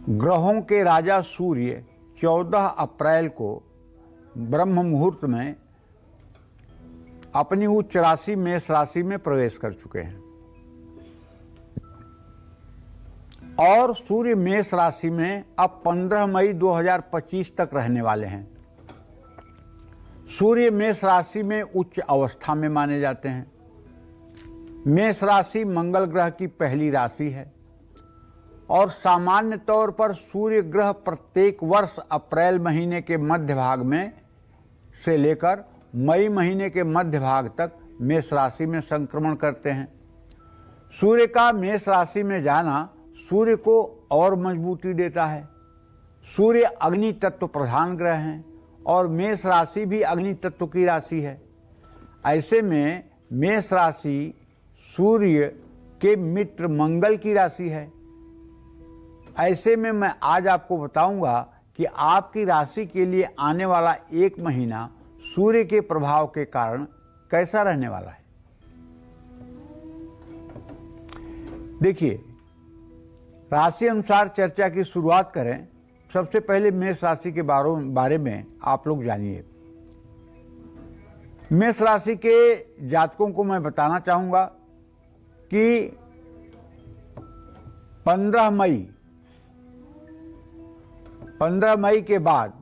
ग्रहों के राजा सूर्य 14 अप्रैल को ब्रह्म मुहूर्त में अपनी उच्च राशि मेष राशि में प्रवेश कर चुके हैं और सूर्य मेष राशि में अब 15 मई 2025 तक रहने वाले हैं। सूर्य मेष राशि में उच्च अवस्था में माने जाते हैं। मेष राशि मंगल ग्रह की पहली राशि है और सामान्य तौर पर सूर्य ग्रह प्रत्येक वर्ष अप्रैल महीने के मध्य भाग में से लेकर मई महीने के मध्य भाग तक मेष राशि में संक्रमण करते हैं। सूर्य का मेष राशि में जाना सूर्य को और मजबूती देता है। सूर्य अग्नि तत्व प्रधान ग्रह हैं और मेष राशि भी अग्नि तत्व की राशि है। ऐसे में मेष राशि सूर्य के मित्र मंगल की राशि है। ऐसे में मैं आज आपको बताऊंगा कि आपकी राशि के लिए आने वाला एक महीना सूर्य के प्रभाव के कारण कैसा रहने वाला है। देखिए, राशि अनुसार चर्चा की शुरुआत करें। सबसे पहले मेष राशि के बारे में आप लोग जानिए। मेष राशि के जातकों को मैं बताना चाहूंगा कि 15 मई के बाद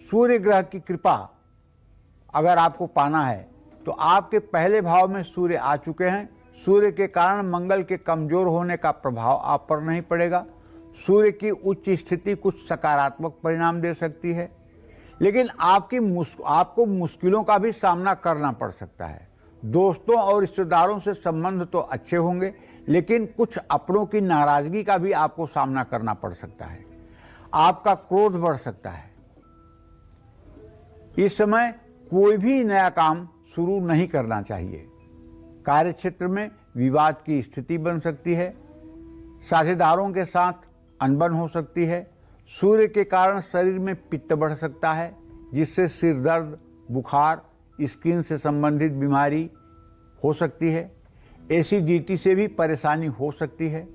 सूर्य ग्रह की कृपा अगर आपको पाना है तो आपके पहले भाव में सूर्य आ चुके हैं। सूर्य के कारण मंगल के कमजोर होने का प्रभाव आप पर नहीं पड़ेगा। सूर्य की उच्च स्थिति कुछ सकारात्मक परिणाम दे सकती है, लेकिन आपको मुश्किलों का भी सामना करना पड़ सकता है। दोस्तों और रिश्तेदारों से संबंध तो अच्छे होंगे, लेकिन कुछ अपनों की नाराजगी का भी आपको सामना करना पड़ सकता है। आपका क्रोध बढ़ सकता है। इस समय कोई भी नया काम शुरू नहीं करना चाहिए। कार्य क्षेत्र में विवाद की स्थिति बन सकती है। साझेदारों के साथ अनबन हो सकती है। सूर्य के कारण शरीर में पित्त बढ़ सकता है, जिससे सिर दर्द, बुखार, स्किन से संबंधित बीमारी हो सकती है। एसिडिटी से भी परेशानी हो सकती है।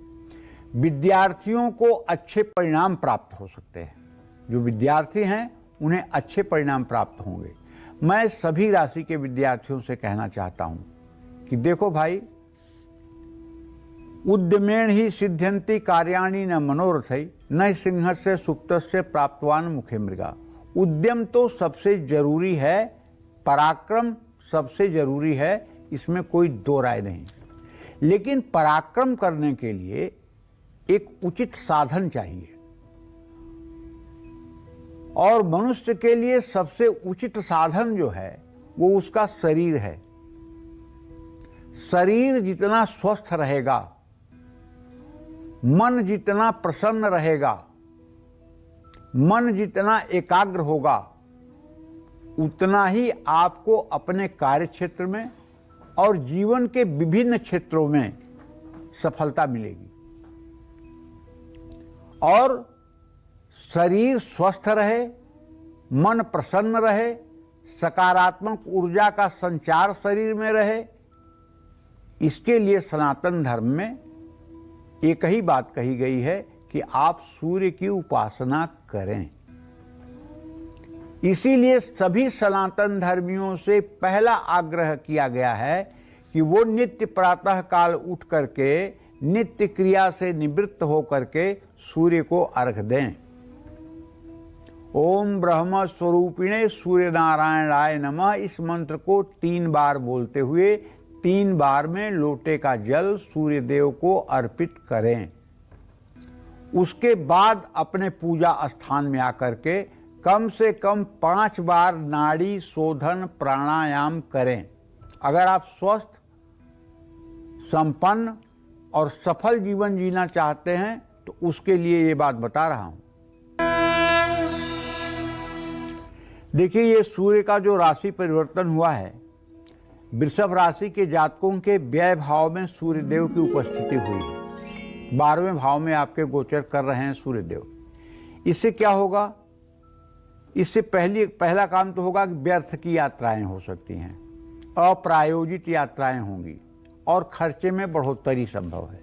विद्यार्थियों को अच्छे परिणाम प्राप्त हो सकते हैं। जो विद्यार्थी हैं उन्हें अच्छे परिणाम प्राप्त होंगे। मैं सभी राशि के विद्यार्थियों से कहना चाहता हूं कि देखो भाई, उद्यमेण ही सिद्ध्यन्ति कार्याणि न मनोरथै न सिंहस्य सुप्तस्य प्राप्तवान मुखे मृगा। उद्यम तो सबसे जरूरी है, पराक्रम सबसे जरूरी है, इसमें कोई दो राय नहीं। लेकिन पराक्रम करने के लिए एक उचित साधन चाहिए और मनुष्य के लिए सबसे उचित साधन जो है वो उसका शरीर है। शरीर जितना स्वस्थ रहेगा, मन जितना प्रसन्न रहेगा, मन जितना एकाग्र होगा, उतना ही आपको अपने कार्य क्षेत्र में और जीवन के विभिन्न क्षेत्रों में सफलता मिलेगी। और शरीर स्वस्थ रहे, मन प्रसन्न रहे, सकारात्मक ऊर्जा का संचार शरीर में रहे, इसके लिए सनातन धर्म में एक ही बात कही गई है कि आप सूर्य की उपासना करें। इसीलिए सभी सनातन धर्मियों से पहला आग्रह किया गया है कि वो नित्य प्रातः काल उठ करके नित्य क्रिया से निवृत्त होकर के सूर्य को अर्घ दें। ओम ब्रह्म स्वरूपिणे सूर्य नारायणाय नमः, इस मंत्र को 3 बार बोलते हुए 3 बार में लोटे का जल सूर्य देव को अर्पित करें। उसके बाद अपने पूजा स्थान में आकर के कम से कम 5 बार नाड़ी शोधन प्राणायाम करें। अगर आप स्वस्थ, संपन्न और सफल जीवन जीना चाहते हैं तो उसके लिए ये बात बता रहा हूं। देखिए, ये सूर्य का जो राशि परिवर्तन हुआ है, वृषभ राशि के जातकों के व्यय भाव में सूर्य देव की उपस्थिति हुई है। 12वें भाव में आपके गोचर कर रहे हैं सूर्य देव। इससे क्या होगा? इससे पहला काम तो होगा कि व्यर्थ की यात्राएं हो सकती हैं, अप्रायोजित यात्राएं होंगी और खर्चे में बढ़ोतरी संभव है।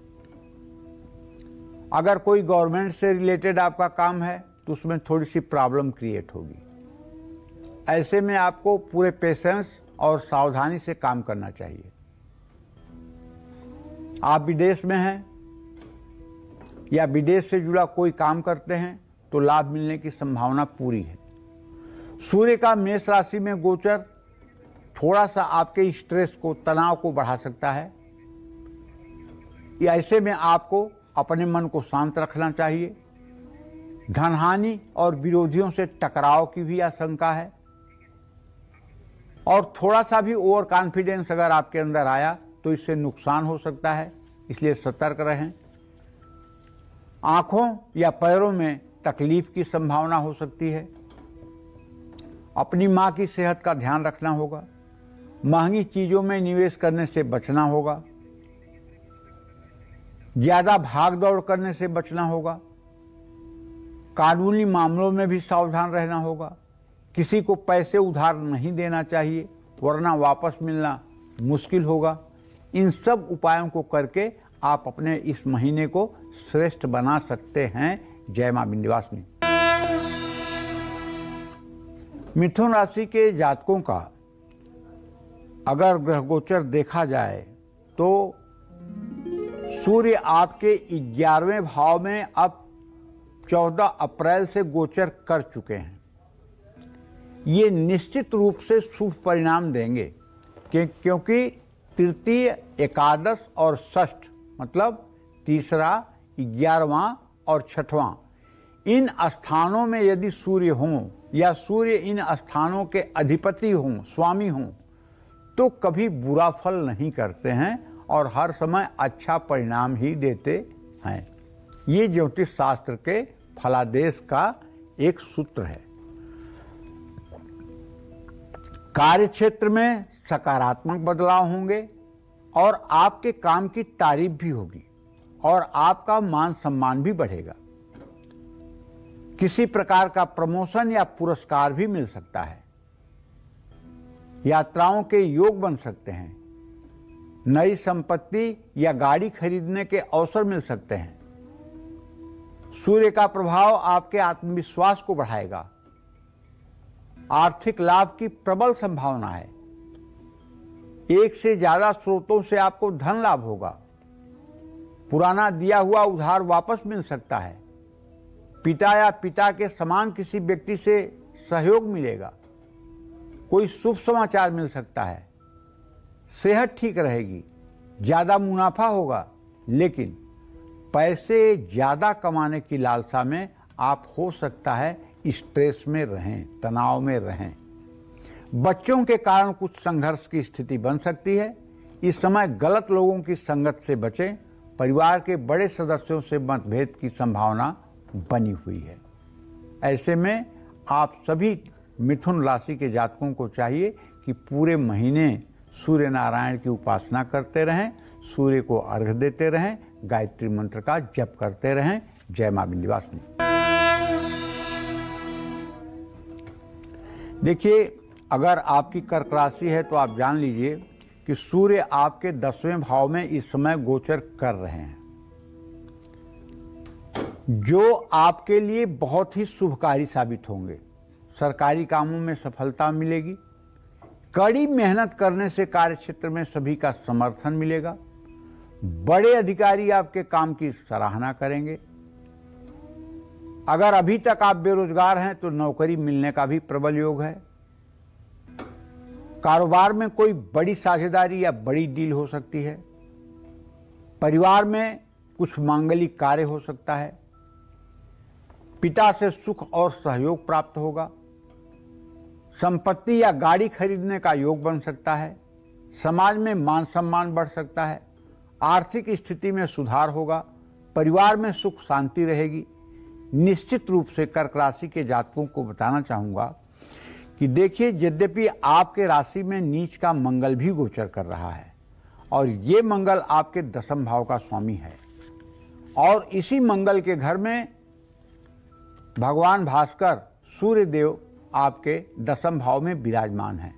अगर कोई गवर्नमेंट से रिलेटेड आपका काम है तो उसमें थोड़ी सी प्रॉब्लम क्रिएट होगी। ऐसे में आपको पूरे पेशेंस और सावधानी से काम करना चाहिए। आप विदेश में हैं या विदेश से जुड़ा कोई काम करते हैं तो लाभ मिलने की संभावना पूरी है। सूर्य का मेष राशि में गोचर थोड़ा सा आपके स्ट्रेस को, तनाव को बढ़ा सकता है। ऐसे में आपको अपने मन को शांत रखना चाहिए। धनहानि और विरोधियों से टकराव की भी आशंका है और थोड़ा सा भी ओवर कॉन्फिडेंस अगर आपके अंदर आया तो इससे नुकसान हो सकता है, इसलिए सतर्क रहें। आंखों या पैरों में तकलीफ की संभावना हो सकती है। अपनी मां की सेहत का ध्यान रखना होगा। महंगी चीजों में निवेश करने से बचना होगा। ज्यादा भाग दौड़ करने से बचना होगा। कानूनी मामलों में भी सावधान रहना होगा। किसी को पैसे उधार नहीं देना चाहिए, वरना वापस मिलना मुश्किल होगा। इन सब उपायों को करके आप अपने इस महीने को श्रेष्ठ बना सकते हैं। जय मां विंध्यवासिनी। मिथुन राशि के जातकों का अगर ग्रह गोचर देखा जाए तो सूर्य आपके 11वें भाव में अब 14 अप्रैल से गोचर कर चुके हैं। ये निश्चित रूप से शुभ परिणाम देंगे क्योंकि तृतीय, एकादश और षष्ठ मतलब तीसरा, 11वां और 6वां इन स्थानों में यदि सूर्य हों या सूर्य इन स्थानों के अधिपति हों, स्वामी हों, तो कभी बुरा फल नहीं करते हैं और हर समय अच्छा परिणाम ही देते हैं। ये ज्योतिष शास्त्र के फलादेश का एक सूत्र है। कार्य क्षेत्र में सकारात्मक बदलाव होंगे और आपके काम की तारीफ भी होगी और आपका मान सम्मान भी बढ़ेगा। किसी प्रकार का प्रमोशन या पुरस्कार भी मिल सकता है। यात्राओं के योग बन सकते हैं। नई संपत्ति या गाड़ी खरीदने के अवसर मिल सकते हैं। सूर्य का प्रभाव आपके आत्मविश्वास को बढ़ाएगा। आर्थिक लाभ की प्रबल संभावना है। एक से ज्यादा स्रोतों से आपको धन लाभ होगा। पुराना दिया हुआ उधार वापस मिल सकता है। पिता या पिता के समान किसी व्यक्ति से सहयोग मिलेगा। कोई शुभ समाचार मिल सकता है। सेहत ठीक रहेगी। ज्यादा मुनाफा होगा, लेकिन पैसे ज्यादा कमाने की लालसा में आप हो सकता है स्ट्रेस में रहें, तनाव में रहें। बच्चों के कारण कुछ संघर्ष की स्थिति बन सकती है। इस समय गलत लोगों की संगत से बचें। परिवार के बड़े सदस्यों से मतभेद की संभावना बनी हुई है। ऐसे में आप सभी मिथुन राशि के जातकों को चाहिए कि पूरे महीने सूर्य नारायण की उपासना करते रहें, सूर्य को अर्घ्य देते रहें, गायत्री मंत्र का जप करते रहें। जय मां विंध्यवासिनी। देखिए, अगर आपकी कर्क राशि है तो आप जान लीजिए कि सूर्य आपके 10वें भाव में इस समय गोचर कर रहे हैं, जो आपके लिए बहुत ही शुभकारी साबित होंगे। सरकारी कामों में सफलता मिलेगी। कड़ी मेहनत करने से कार्यक्षेत्र में सभी का समर्थन मिलेगा। बड़े अधिकारी आपके काम की सराहना करेंगे। अगर अभी तक आप बेरोजगार हैं तो नौकरी मिलने का भी प्रबल योग है। कारोबार में कोई बड़ी साझेदारी या बड़ी डील हो सकती है। परिवार में कुछ मांगलिक कार्य हो सकता है। पिता से सुख और सहयोग प्राप्त होगा। संपत्ति या गाड़ी खरीदने का योग बन सकता है। समाज में मान सम्मान बढ़ सकता है। आर्थिक स्थिति में सुधार होगा। परिवार में सुख शांति रहेगी। निश्चित रूप से कर्क राशि के जातकों को बताना चाहूंगा कि देखिए, यद्यपि आपके राशि में नीच का मंगल भी गोचर कर रहा है और ये मंगल आपके 10वें भाव का स्वामी है और इसी मंगल के घर में भगवान भास्कर सूर्य देव आपके 10वें भाव में विराजमान है।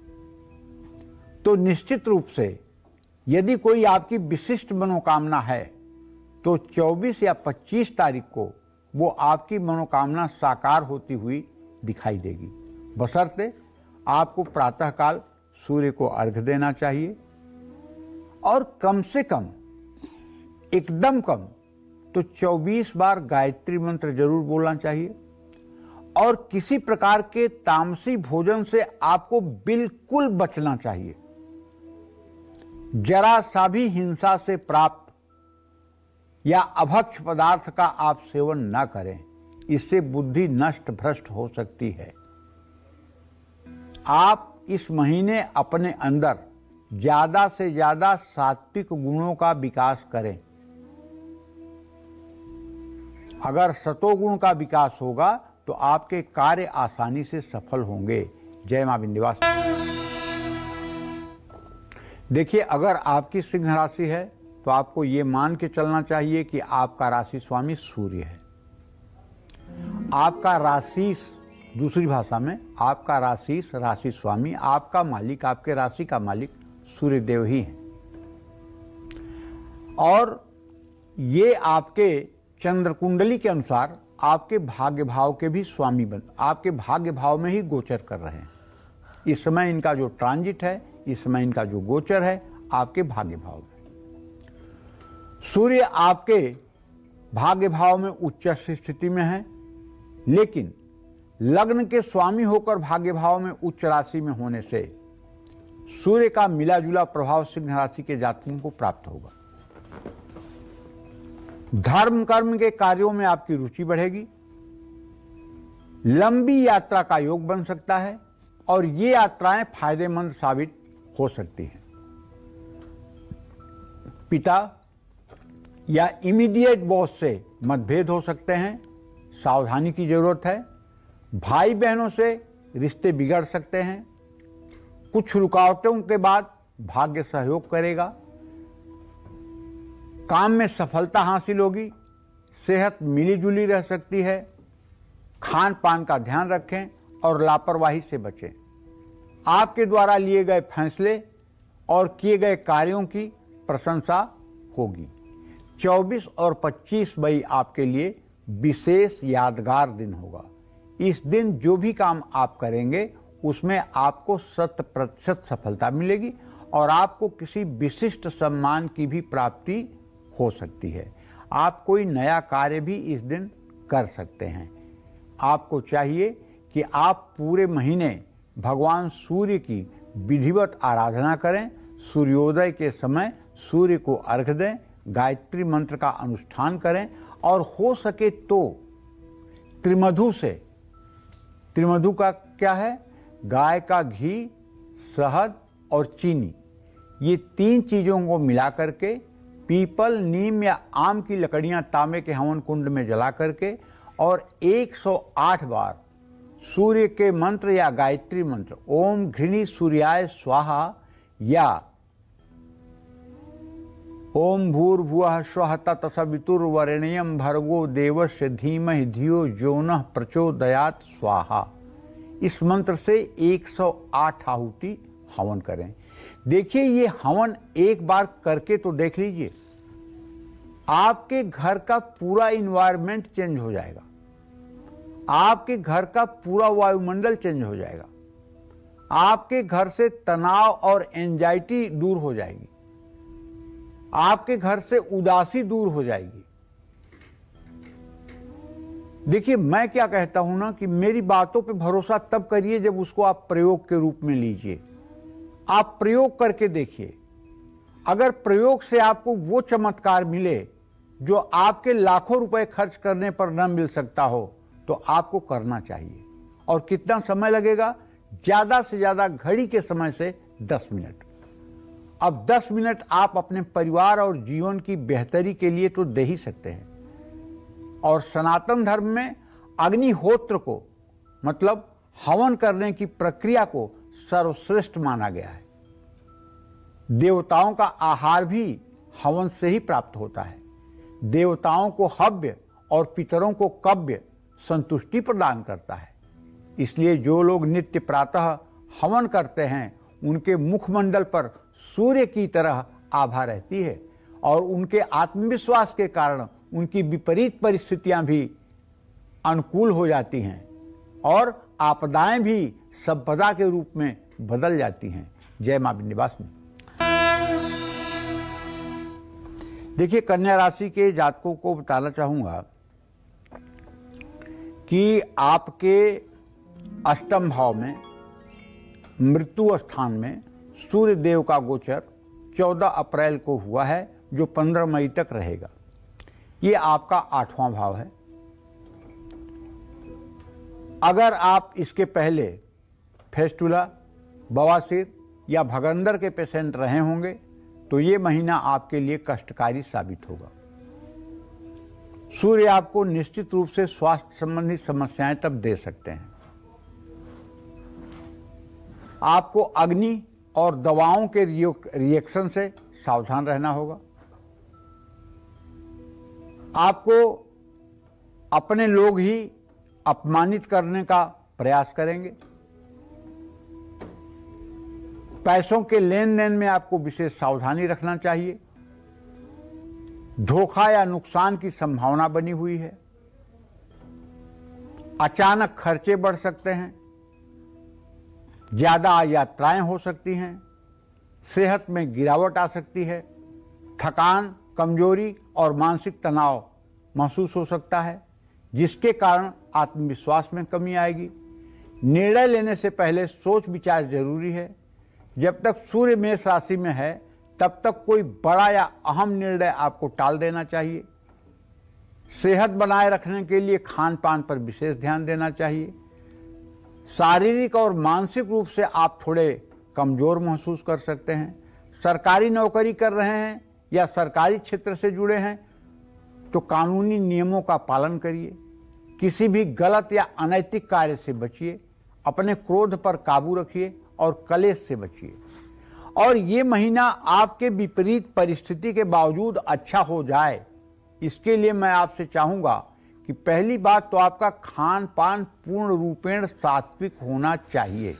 तो निश्चित रूप से यदि कोई आपकी विशिष्ट मनोकामना है तो 24 या 25 तारीख को वो आपकी मनोकामना साकार होती हुई दिखाई देगी, बशर्ते आपको प्रातःकाल सूर्य को अर्घ्य देना चाहिए और कम से कम, एकदम कम तो 24 बार गायत्री मंत्र जरूर बोलना चाहिए। और किसी प्रकार के तामसी भोजन से आपको बिल्कुल बचना चाहिए। जरा सा भी हिंसा से प्राप्त या अभक्ष पदार्थ का आप सेवन न करें, इससे बुद्धि नष्ट भ्रष्ट हो सकती है। आप इस महीने अपने अंदर ज्यादा से ज्यादा सात्विक गुणों का विकास करें। अगर सतोगुण का विकास होगा तो आपके कार्य आसानी से सफल होंगे। जय मां विंध्यवासिनी। देखिए, अगर आपकी सिंह राशि है तो आपको ये मान के चलना चाहिए कि आपका राशि स्वामी सूर्य है। आपका राशि, दूसरी भाषा में आपका राशि स्वामी, आपका मालिक, आपके राशि का मालिक सूर्य देव ही है। और ये आपके चंद्र कुंडली के अनुसार आपके भाग्य भाव के भी स्वामी आपके भाग्य भाव में ही गोचर कर रहे हैं। इस समय इनका जो ट्रांजिट है, इस समय इनका जो गोचर है आपके भाग्य भाव में। सूर्य आपके भाग्य भाव में उच्च स्थिति में है, लेकिन लग्न के स्वामी होकर भाग्य भाव में उच्च राशि में होने से सूर्य का मिला जुला प्रभाव सिंह राशि के जातकों को प्राप्त होगा। धर्म कर्म के कार्यों में आपकी रुचि बढ़ेगी। लंबी यात्रा का योग बन सकता है और ये यात्राएं फायदेमंद साबित हो सकती हैं। पिता या इमीडिएट बॉस से मतभेद हो सकते हैं, सावधानी की जरूरत है। भाई बहनों से रिश्ते बिगड़ सकते हैं। कुछ रुकावटों के बाद भाग्य सहयोग करेगा। काम में सफलता हासिल होगी। सेहत मिली जुली रह सकती है। खान पान का ध्यान रखें और लापरवाही से बचें। आपके द्वारा लिए गए फैसले और किए गए कार्यों की प्रशंसा होगी। 24 और 25 मई आपके लिए विशेष यादगार दिन होगा। इस दिन जो भी काम आप करेंगे उसमें आपको 100% सफलता मिलेगी और आपको किसी विशिष्ट सम्मान की भी प्राप्ति हो सकती है। आप कोई नया कार्य भी इस दिन कर सकते हैं। आपको चाहिए कि आप पूरे महीने भगवान सूर्य की विधिवत आराधना करें। सूर्योदय के समय सूर्य को अर्घ्य दें, गायत्री मंत्र का अनुष्ठान करें और हो सके तो त्रिमधु से, त्रिमधु का क्या है? गाय का घी, शहद और चीनी, ये 3 चीजों को मिला करके पीपल, नीम या आम की लकड़ियां तांबे के हवन कुंड में जला करके और 108 बार सूर्य के मंत्र या गायत्री मंत्र ओम घृणी सूर्याय स्वाहा या ओम भूर्भुवः स्वः तत्सवितुर्वरेण्यं भर्गो देवस्य धीमहि धियो यो नः प्रचोदयात् स्वाहा, इस मंत्र से 108 आहुति हवन करें। देखिए, ये हवन एक बार करके तो देख लीजिए, आपके घर का पूरा इन्वायरमेंट चेंज हो जाएगा। आपके घर का पूरा वायुमंडल चेंज हो जाएगा। आपके घर से तनाव और एंजाइटी दूर हो जाएगी। आपके घर से उदासी दूर हो जाएगी। देखिए, मैं क्या कहता हूं ना कि मेरी बातों पे भरोसा तब करिए जब उसको आप प्रयोग के रूप में लीजिए। आप प्रयोग करके देखिए। अगर प्रयोग से आपको वो चमत्कार मिले जो आपके लाखों रुपए खर्च करने पर न मिल सकता हो तो आपको करना चाहिए। और कितना समय लगेगा? ज्यादा से ज्यादा घड़ी के समय से 10 मिनट। अब 10 मिनट आप अपने परिवार और जीवन की बेहतरी के लिए तो दे ही सकते हैं। और सनातन धर्म में अग्निहोत्र को, मतलब हवन करने की प्रक्रिया को सर्वश्रेष्ठ माना गया है। देवताओं का आहार भी हवन से ही प्राप्त होता है। देवताओं को हव्य और पितरों को कव्य संतुष्टि प्रदान करता है। इसलिए जो लोग नित्य प्रातः हवन करते हैं उनके मुखमंडल पर सूर्य की तरह आभा रहती है और उनके आत्मविश्वास के कारण उनकी विपरीत परिस्थितियां भी अनुकूल हो जाती हैं और आपदाएं भी संपदा के रूप में बदल जाती हैं। जय मां विंध्यवासिनी। देखिए, कन्या राशि के जातकों को बताना चाहूंगा कि आपके अष्टम भाव में मृत्यु स्थान में सूर्य देव का गोचर 14 अप्रैल को हुआ है, जो 15 मई तक रहेगा। ये आपका 8वां भाव है। अगर आप इसके पहले फेस्टुला, बवासीर या भगंदर के पेशेंट रहे होंगे तो ये महीना आपके लिए कष्टकारी साबित होगा। सूर्य आपको निश्चित रूप से स्वास्थ्य संबंधी समस्याएं तब दे सकते हैं। आपको अग्नि और दवाओं के रिएक्शन से सावधान रहना होगा। आपको अपने लोग ही अपमानित करने का प्रयास करेंगे। पैसों के लेन देन में आपको विशेष सावधानी रखना चाहिए। धोखा या नुकसान की संभावना बनी हुई है। अचानक खर्चे बढ़ सकते हैं। ज्यादा यात्राएं हो सकती हैं। सेहत में गिरावट आ सकती है। थकान, कमजोरी और मानसिक तनाव महसूस हो सकता है, जिसके कारण आत्मविश्वास में कमी आएगी। निर्णय लेने से पहले सोच विचार जरूरी है। जब तक सूर्य मेष राशि में है तब तक कोई बड़ा या अहम निर्णय आपको टाल देना चाहिए। सेहत बनाए रखने के लिए खान पान पर विशेष ध्यान देना चाहिए। शारीरिक और मानसिक रूप से आप थोड़े कमजोर महसूस कर सकते हैं। सरकारी नौकरी कर रहे हैं या सरकारी क्षेत्र से जुड़े हैं तो कानूनी नियमों का पालन करिए। किसी भी गलत या अनैतिक कार्य से बचिए। अपने क्रोध पर काबू रखिए और कलेश से बचिए। और ये महीना आपके विपरीत परिस्थिति के बावजूद अच्छा हो जाए, इसके लिए मैं आपसे चाहूंगा कि पहली बात तो आपका खान पान पूर्ण रूपेण सात्विक होना चाहिए।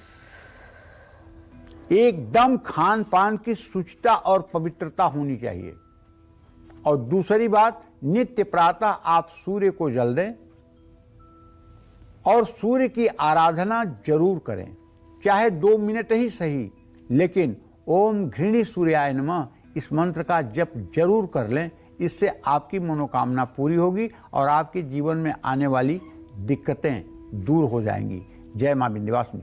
एकदम खान पान की शुचिता और पवित्रता होनी चाहिए। और दूसरी बात, नित्य प्रातः आप सूर्य को जल दें और सूर्य की आराधना जरूर करें, चाहे 2 मिनट ही सही, लेकिन ओम घृणी सूर्याय नमः इस मंत्र का जप जरूर कर लें। इससे आपकी मनोकामना पूरी होगी और आपके जीवन में आने वाली दिक्कतें दूर हो जाएंगी। जय मां विंध्यवासिनी।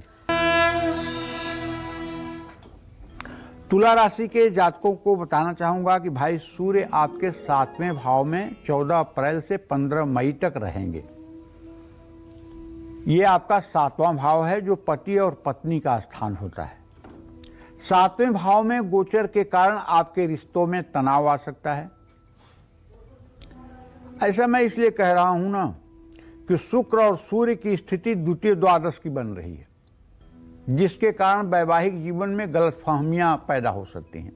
तुला राशि के जातकों को बताना चाहूंगा कि भाई सूर्य आपके 7वें भाव में 14 अप्रैल से 15 मई तक रहेंगे। ये आपका 7वां भाव है, जो पति और पत्नी का स्थान होता है। 7वें भाव में गोचर के कारण आपके रिश्तों में तनाव आ सकता है। ऐसा मैं इसलिए कह रहा हूं ना कि शुक्र और सूर्य की स्थिति द्वितीय द्वादश की बन रही है, जिसके कारण वैवाहिक जीवन में गलतफहमियां पैदा हो सकती हैं।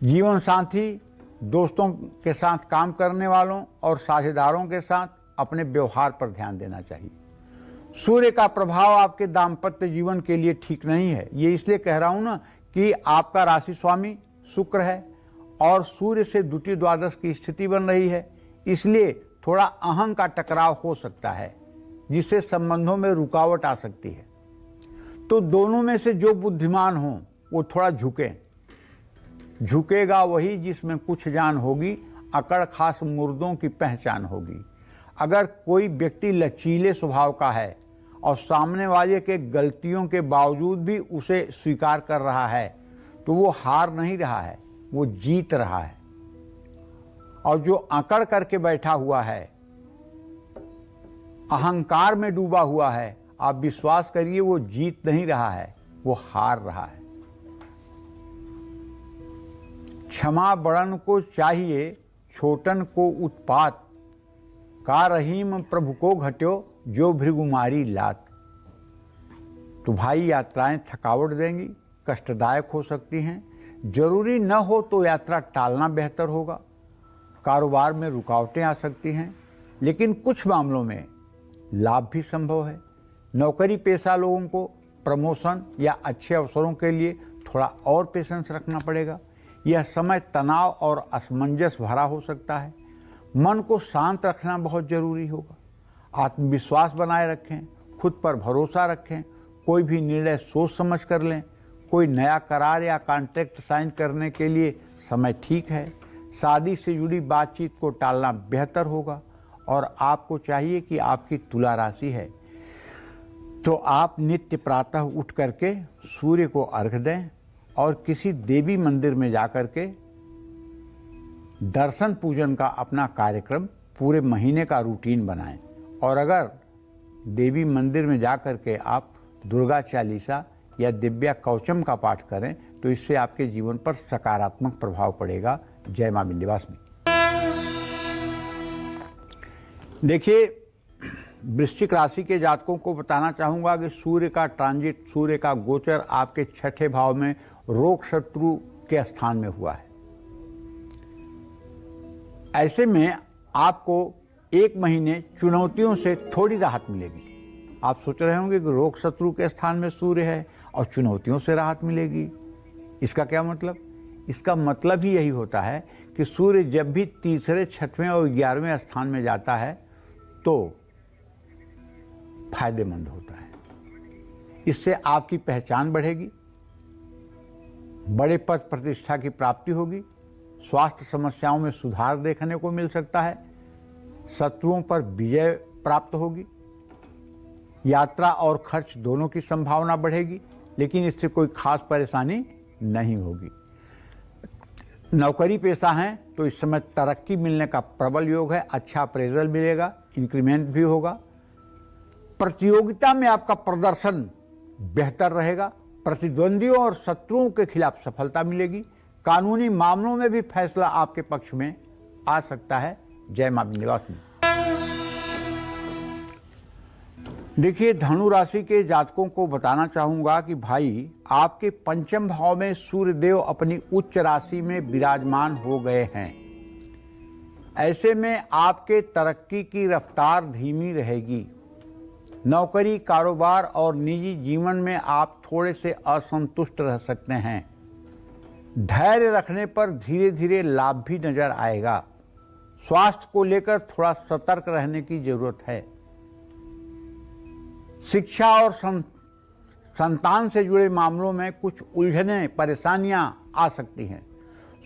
जीवन साथी, दोस्तों के साथ काम करने वालों और साझेदारों के साथ अपने व्यवहार पर ध्यान देना चाहिए। सूर्य का प्रभाव आपके दाम्पत्य जीवन के लिए ठीक नहीं है। ये इसलिए कह रहा हूं ना कि आपका राशि स्वामी शुक्र है और सूर्य से द्वितीय द्वादश की स्थिति बन रही है, इसलिए थोड़ा अहं का टकराव हो सकता है, जिससे संबंधों में रुकावट आ सकती है। तो दोनों में से जो बुद्धिमान हो वो थोड़ा झुकेगा वही जिसमें कुछ जान होगी। अकड़ खास मुर्दों की पहचान होगी। अगर कोई व्यक्ति लचीले स्वभाव का है और सामने वाले के गलतियों के बावजूद भी उसे स्वीकार कर रहा है तो वो हार नहीं रहा है, वो जीत रहा है। और जो अकड़ करके बैठा हुआ है, अहंकार में डूबा हुआ है, आप विश्वास करिए वो जीत नहीं रहा है, वो हार रहा है। क्षमा बड़न को चाहिए, छोटन को उत्पात, का रहीम प्रभु को घट्यो, जो भृगुमारी लात। तो भाई यात्राएं थकावट देंगी, कष्टदायक हो सकती हैं। जरूरी न हो तो यात्रा टालना बेहतर होगा। कारोबार में रुकावटें आ सकती हैं, लेकिन कुछ मामलों में लाभ भी संभव है। नौकरी पेशा लोगों को प्रमोशन या अच्छे अवसरों के लिए थोड़ा और पेशेंस रखना पड़ेगा। यह समय तनाव और असमंजस भरा हो सकता है। मन को शांत रखना बहुत जरूरी होगा। आत्मविश्वास बनाए रखें, खुद पर भरोसा रखें, कोई भी निर्णय सोच समझ कर लें। कोई नया करार या कॉन्ट्रैक्ट साइन करने के लिए समय ठीक है। शादी से जुड़ी बातचीत को टालना बेहतर होगा। और आपको चाहिए कि आपकी तुला राशि है तो आप नित्य प्रातः उठ करके सूर्य को अर्घ्य दें और किसी देवी मंदिर में जाकर के दर्शन पूजन का अपना कार्यक्रम पूरे महीने का रूटीन बनाएं। और अगर देवी मंदिर में जाकर के आप दुर्गा चालीसा या दिव्या कवचम का पाठ करें तो इससे आपके जीवन पर सकारात्मक प्रभाव पड़ेगा। जय मां विंध्यवासिनी। देखिए, वृश्चिक राशि के जातकों को बताना चाहूंगा कि सूर्य का ट्रांजिट, सूर्य का गोचर आपके छठे भाव में रोग शत्रु के स्थान में हुआ है। ऐसे में आपको एक महीने चुनौतियों से थोड़ी राहत मिलेगी। आप सोच रहे होंगे कि रोग शत्रु के स्थान में सूर्य है और चुनौतियों से राहत मिलेगी। इसका क्या मतलब? इसका मतलब ही यही होता है कि सूर्य जब भी तीसरे, छठवें और 11वें स्थान में जाता है तो फायदेमंद होता है। इससे आपकी पहचान बढ़ेगी, बड़े पद प्रतिष्ठा की प्राप्ति होगी, स्वास्थ्य समस्याओं में सुधार देखने को मिल सकता है, शत्रुओं पर विजय प्राप्त होगी, यात्रा और खर्च दोनों की संभावना बढ़ेगी, लेकिन इससे कोई खास परेशानी नहीं होगी। नौकरी पेशा हैं तो इस समय तरक्की मिलने का प्रबल योग है। अच्छा अप्रेजल मिलेगा, इंक्रीमेंट भी होगा। प्रतियोगिता में आपका प्रदर्शन बेहतर रहेगा। प्रतिद्वंदियों और शत्रुओं के खिलाफ सफलता मिलेगी। कानूनी मामलों में भी फैसला आपके पक्ष में आ सकता है। जय मां विंध्यवासिनी। देखिए, धनु राशि के जातकों को बताना चाहूंगा कि भाई, आपके पंचम भाव में सूर्यदेव अपनी उच्च राशि में विराजमान हो गए हैं। ऐसे में आपके तरक्की की रफ्तार धीमी रहेगी। नौकरी, कारोबार और निजी जीवन में आप थोड़े से असंतुष्ट रह सकते हैं। धैर्य रखने पर धीरे धीरे लाभ भी नजर आएगा। स्वास्थ्य को लेकर थोड़ा सतर्क रहने की जरूरत है। शिक्षा और संतान से जुड़े मामलों में कुछ उलझने, परेशानियां आ सकती हैं।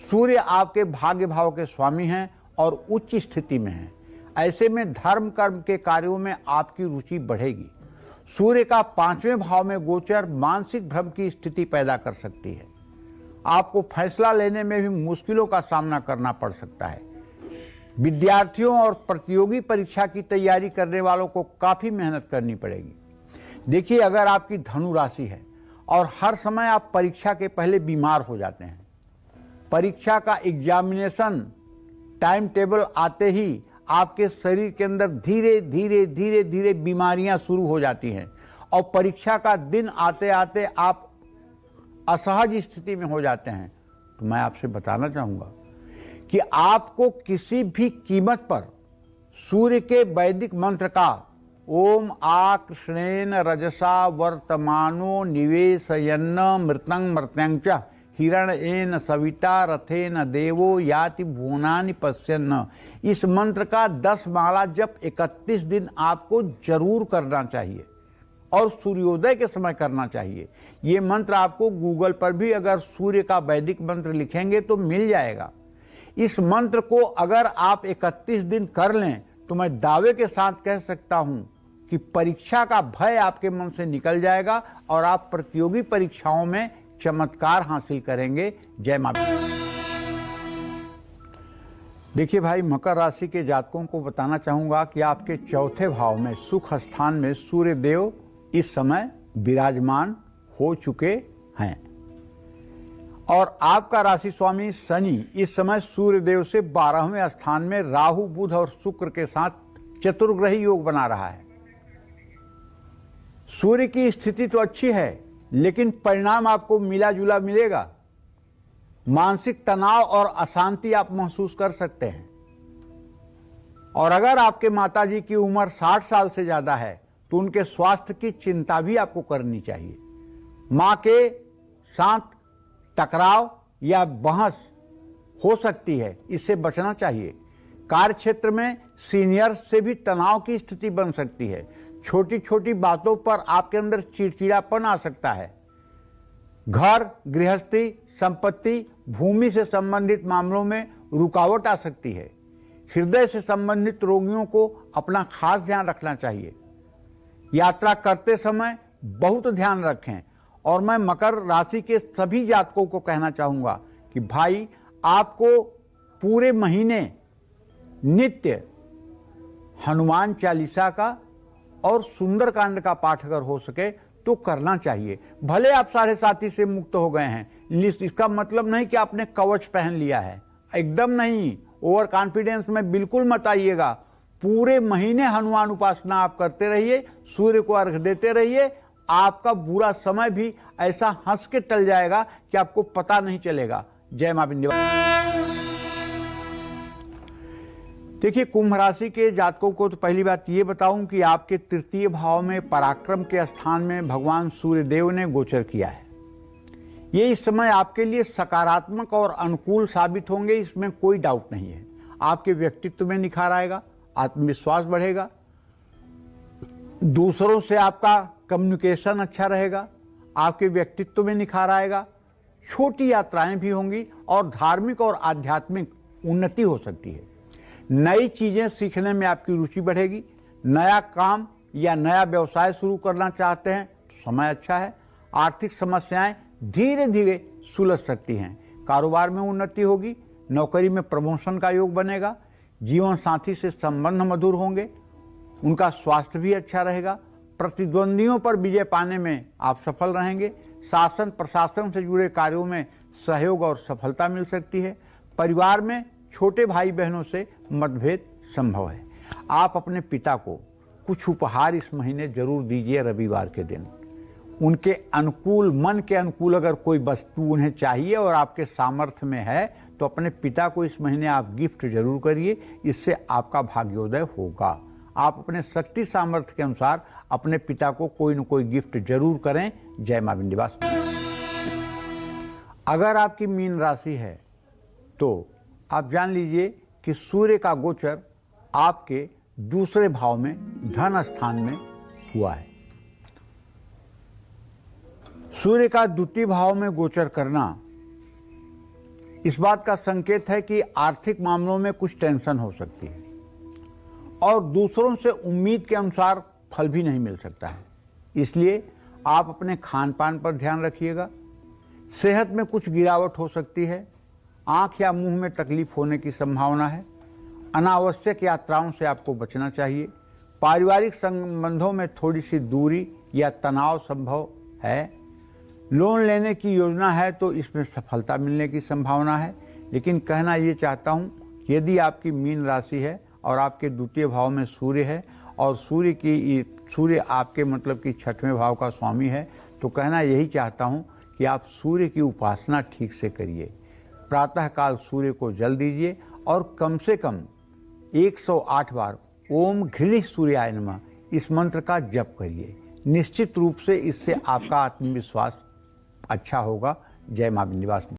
सूर्य आपके भाग्य भाव के स्वामी हैं और उच्च स्थिति में हैं। ऐसे में धर्म कर्म के कार्यों में आपकी रुचि बढ़ेगी। सूर्य का 5वें भाव में गोचर मानसिक भ्रम की स्थिति पैदा कर सकती है। आपको फैसला लेने में भी मुश्किलों का सामना करना पड़ सकता है। विद्यार्थियों और प्रतियोगी परीक्षा की तैयारी करने वालों को काफी मेहनत करनी पड़ेगी। देखिए, अगर आपकी धनु राशि है और हर समय आप परीक्षा के पहले बीमार हो जाते हैं, परीक्षा का एग्जामिनेशन टाइम टेबल आते ही आपके शरीर के अंदर धीरे धीरे धीरे धीरे बीमारियां शुरू हो जाती हैं और परीक्षा का दिन आते आते आप असहज स्थिति में हो जाते हैं, तो मैं आपसे बताना चाहूंगा कि आपको किसी भी कीमत पर सूर्य के वैदिक मंत्र का ओम आ कृष्णेन रजसा वर्तमानो निवेशयन्न मृतं मर्त्यंच हिरण्येन सविता रथेन देवो याति भुवनानि पश्यन्न, इस मंत्र का 10 माला जप 31 दिन आपको जरूर करना चाहिए और सूर्योदय के समय करना चाहिए। ये मंत्र आपको गूगल पर भी अगर सूर्य का वैदिक मंत्र लिखेंगे तो मिल जाएगा। इस मंत्र को अगर आप 31 दिन कर लें तो मैं दावे के साथ कह सकता हूं कि परीक्षा का भय आपके मन से निकल जाएगा और आप प्रतियोगी परीक्षाओं में चमत्कार हासिल करेंगे। जय मां। देखिए भाई, मकर राशि के जातकों को बताना चाहूंगा कि आपके चौथे भाव में सुख स्थान में सूर्य देव इस समय विराजमान हो चुके हैं और आपका राशि स्वामी शनि इस समय सूर्य देव से 12वें स्थान में राहु, बुध और शुक्र के साथ चतुर्ग्रही योग बना रहा है। सूर्य की स्थिति तो अच्छी है, लेकिन परिणाम आपको मिला जुला मिलेगा। मानसिक तनाव और अशांति आप महसूस कर सकते हैं और अगर आपके माताजी की उम्र 60 साल से ज्यादा है तो उनके स्वास्थ्य की चिंता भी आपको करनी चाहिए। मां के साथ टकराव या बहस हो सकती है, इससे बचना चाहिए। कार्य क्षेत्र में सीनियर्स से भी तनाव की स्थिति बन सकती है। छोटी छोटी बातों पर आपके अंदर चिड़चिड़ापन आ सकता है। घर, गृहस्थी, संपत्ति, भूमि से संबंधित मामलों में रुकावट आ सकती है। हृदय से संबंधित रोगियों को अपना खास ध्यान रखना चाहिए। यात्रा करते समय बहुत ध्यान रखें। और मैं मकर राशि के सभी जातकों को कहना चाहूंगा कि भाई, आपको पूरे महीने नित्य हनुमान चालीसा का और सुंदरकांड का पाठ अगर हो सके तो करना चाहिए। भले आप 7.5 से मुक्त हो गए हैं, इसका मतलब नहीं कि आपने कवच पहन लिया है, एकदम नहीं। ओवर कॉन्फिडेंस में बिल्कुल मत आइएगा। पूरे महीने हनुमान उपासना आप करते रहिए, सूर्य को अर्घ देते रहिए। आपका बुरा समय भी ऐसा हंस के टल जाएगा कि आपको पता नहीं चलेगा। जय मां विंध्यवासिनी। देखिए, कुंभ राशि के जातकों को तो पहली बात ये बताऊं कि आपके तृतीय भाव में पराक्रम के स्थान में भगवान सूर्य देव ने गोचर किया है। ये इस समय आपके लिए सकारात्मक और अनुकूल साबित होंगे, इसमें कोई डाउट नहीं है। आपके व्यक्तित्व में निखार आएगा, आत्मविश्वास बढ़ेगा, दूसरों से आपका कम्युनिकेशन अच्छा रहेगा, आपके व्यक्तित्व में निखार आएगा। छोटी यात्राएं भी होंगी और धार्मिक और आध्यात्मिक उन्नति हो सकती है। नई चीजें सीखने में आपकी रुचि बढ़ेगी। नया काम या नया व्यवसाय शुरू करना चाहते हैं तो समय अच्छा है। आर्थिक समस्याएं धीरे धीरे सुलझ सकती हैं। कारोबार में उन्नति होगी। नौकरी में प्रमोशन का योग बनेगा। जीवन साथी से संबंध मधुर होंगे। उनका स्वास्थ्य भी अच्छा रहेगा। प्रतिद्वंदियों पर विजय पाने में आप सफल रहेंगे। शासन प्रशासन से जुड़े कार्यों में सहयोग और सफलता मिल सकती है। परिवार में छोटे भाई बहनों से मतभेद संभव है। आप अपने पिता को कुछ उपहार इस महीने जरूर दीजिए रविवार के दिन। उनके अनुकूल, मन के अनुकूल अगर कोई वस्तु उन्हें चाहिए और आपके सामर्थ्य में है तो अपने पिता को इस महीने आप गिफ्ट जरूर करिए। इससे आपका भाग्योदय होगा। आप अपने शक्ति सामर्थ्य के अनुसार अपने पिता को कोई न कोई गिफ्ट जरूर करें। जय मां विंध्यवासिनी। अगर आपकी मीन राशि है तो आप जान लीजिए कि सूर्य का गोचर आपके दूसरे भाव में धन स्थान में हुआ है। सूर्य का द्वितीय भाव में गोचर करना इस बात का संकेत है कि आर्थिक मामलों में कुछ टेंशन हो सकती है और दूसरों से उम्मीद के अनुसार फल भी नहीं मिल सकता है। इसलिए आप अपने खान पान पर ध्यान रखिएगा। सेहत में कुछ गिरावट हो सकती है। आंख या मुंह में तकलीफ होने की संभावना है। अनावश्यक यात्राओं से आपको बचना चाहिए। पारिवारिक संबंधों में थोड़ी सी दूरी या तनाव संभव है। लोन लेने की योजना है तो इसमें सफलता मिलने की संभावना है। लेकिन कहना ये चाहता हूँ, यदि आपकी मीन राशि है और आपके द्वितीय भाव में सूर्य है और सूर्य आपके मतलब कि 6वें भाव का स्वामी है, तो कहना यही चाहता हूँ कि आप सूर्य की उपासना ठीक से करिए। प्रातःकाल सूर्य को जल दीजिए और कम से कम 108 बार ओम घृणिः सूर्याय नमः इस मंत्र का जप करिए। निश्चित रूप से इससे आपका आत्मविश्वास अच्छा होगा। जय मां विंध्यवासिनी।